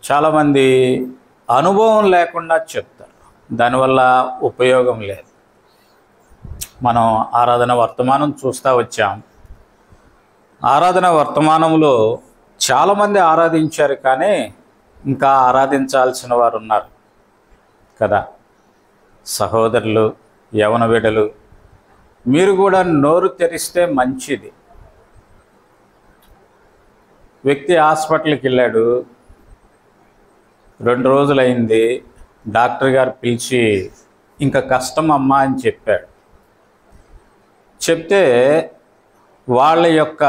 చాలామంది అనుభవం లేకుండా చెప్తారు, దానివల్ల ఉపయోగం లేదు. మనం ఆరాధన వర్తమానం చూస్తూ వచ్చాం. ఆరాధన వర్తమానంలో చాలామంది ఆరాధించారు, కానీ ఇంకా ఆరాధించాల్సిన వారు ఉన్నారు కదా. సహోదరులు, యవన బిడ్డలు, మీరు కూడా నోరు తెరిస్తే మంచిది. వ్యక్తి హాస్పిటల్కి వెళ్ళాడు, 2 రోజులైంది, డాక్టర్ గారు పిలిచి ఇంకా కష్టం అమ్మా అని చెప్పాడు. చెప్తే వాళ్ళ యొక్క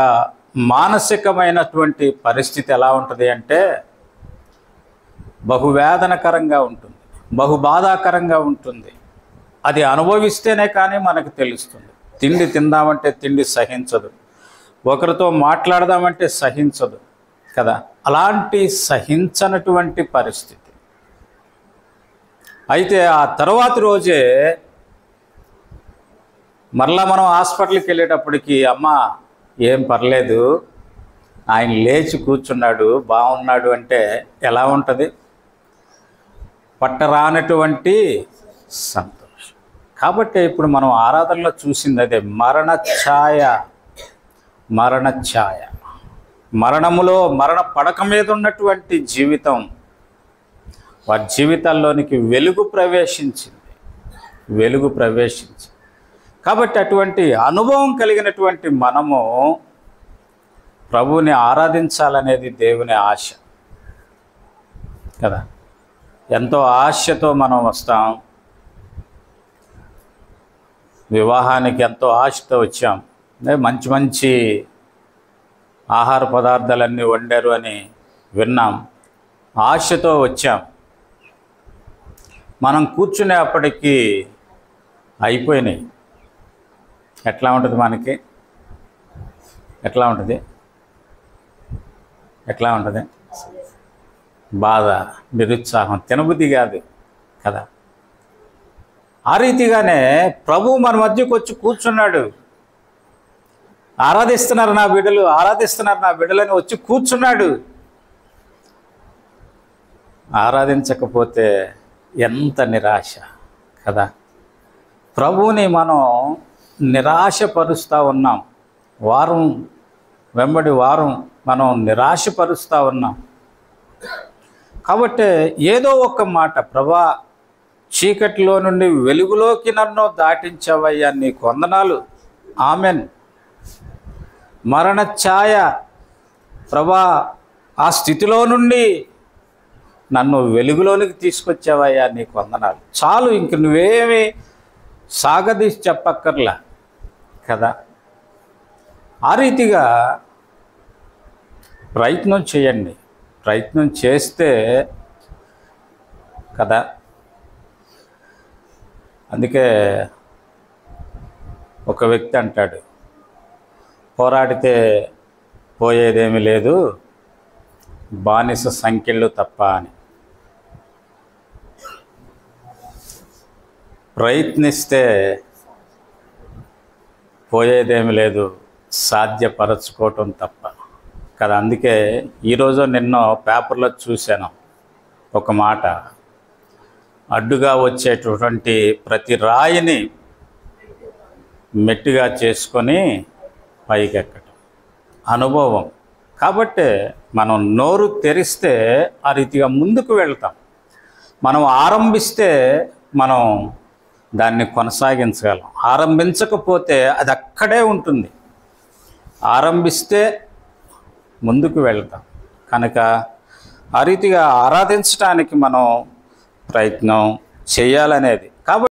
మానసికమైనటువంటి పరిస్థితి ఎలా ఉంటుంది అంటే బహువేదనకరంగా ఉంటుంది, బహుబాధాకరంగా ఉంటుంది. అది అనుభవిస్తేనే కానీ మనకు తెలుస్తుంది. తిండి తిందామంటే తిండి సహించదు, ఒకరితో మాట్లాడదామంటే సహించదు కదా. అలాంటి సహించనటువంటి పరిస్థితి. అయితే ఆ తర్వాతి రోజే మరలా మనం హాస్పిటల్కి వెళ్ళేటప్పటికి అమ్మ ఏం పర్లేదు, ఆయన లేచి కూర్చున్నాడు, బాగున్నాడు అంటే ఎలా ఉంటుంది? పట్టరానటువంటి సంతోషం. కాబట్టి ఇప్పుడు మనం ఆరాధనలో చూసింది అదే, మరణ ఛాయ. మరణ ఛాయ, మరణములో మరణ పడక మీద ఉన్నటువంటి జీవితం, వారి జీవితాల్లోనికి వెలుగు ప్రవేశించింది, వెలుగు ప్రవేశించింది. కాబట్టి అటువంటి అనుభవం కలిగినటువంటి మనము ప్రభువుని ఆరాధించాలనేది దేవుని ఆశ కదా. ఎంతో ఆశతో మనం వస్తాం, వివాహానికి ఎంతో ఆశతో వచ్చాం, మంచి మంచి ఆహార పదార్థాలన్నీ వండారు అని విన్నాం, ఆశతో వచ్చాం. మనం కూర్చునేప్పటికీ అయిపోయినాయి. ఎట్లా ఉంటుంది మనకి? ఎట్లా ఉంటుంది? ఎట్లా ఉంటుంది? బాధ, నిరుత్సాహం, తినబుద్ధి కాదు కదా. ఆ రీతిగానే ప్రభువు మన మధ్యకు వచ్చి కూర్చున్నాడు. ఆరాధిస్తున్నారు నా బిడ్డలు, ఆరాధిస్తున్నారు నా బిడ్డలని వచ్చి కూర్చున్నాడు. ఆరాధించకపోతే ఎంత నిరాశ కదా. ప్రభువుని మనం నిరాశపరుస్తూ ఉన్నాం, వారం వెంబడి వారం మనం నిరాశపరుస్తూ ఉన్నాం. కాబట్టి ఏదో ఒక మాట, ప్రభా చీకటిలో నుండి వెలుగులోకి నన్ను దాటించవయ్యా, నీకు వందనాలు, ఆమెన్. మరణ ఛాయ, ప్రభా ఆ స్థితిలో నుండి నన్ను వెలుగులోనికి తీసుకొచ్చావయ్యా, నీకు వందనాలు. చాలు, ఇంక నువ్వేమి సాగదీసి చెప్పక్కర్లా కదా. ఆ రీతిగా ప్రయత్నం చేయండి. ప్రయత్నం చేస్తే కదా. అందుకే ఒక వ్యక్తి అంటాడు, పోరాడితే పోయేదేమీ లేదు, బానిస సంఖ్యలు తప్ప అని. ప్రయత్నిస్తే పోయేదేమీ లేదు, సాధ్యపరచుకోవటం తప్ప కదా. అందుకే ఈరోజు నిన్న పేపర్లో చూశాను ఒక మాట, అడ్డుగా వచ్చేటటువంటి ప్రతి రాయిని మెట్టిగా చేసుకొని పైకెక్కటం అనుభవం. కాబట్టి మనం నోరు తెరిస్తే ఆ రీతిగా ముందుకు వెళ్తాం. మనం ఆరంభిస్తే మనం దాన్ని కొనసాగించగలం. ఆరంభించకపోతే అది అక్కడే ఉంటుంది. ఆరంభిస్తే ముందుకు వెళ్తాం. కనుక ఆ రీతిగా ఆరాధించడానికి మనం ప్రయత్నం చేయాలనేది. కాబట్టి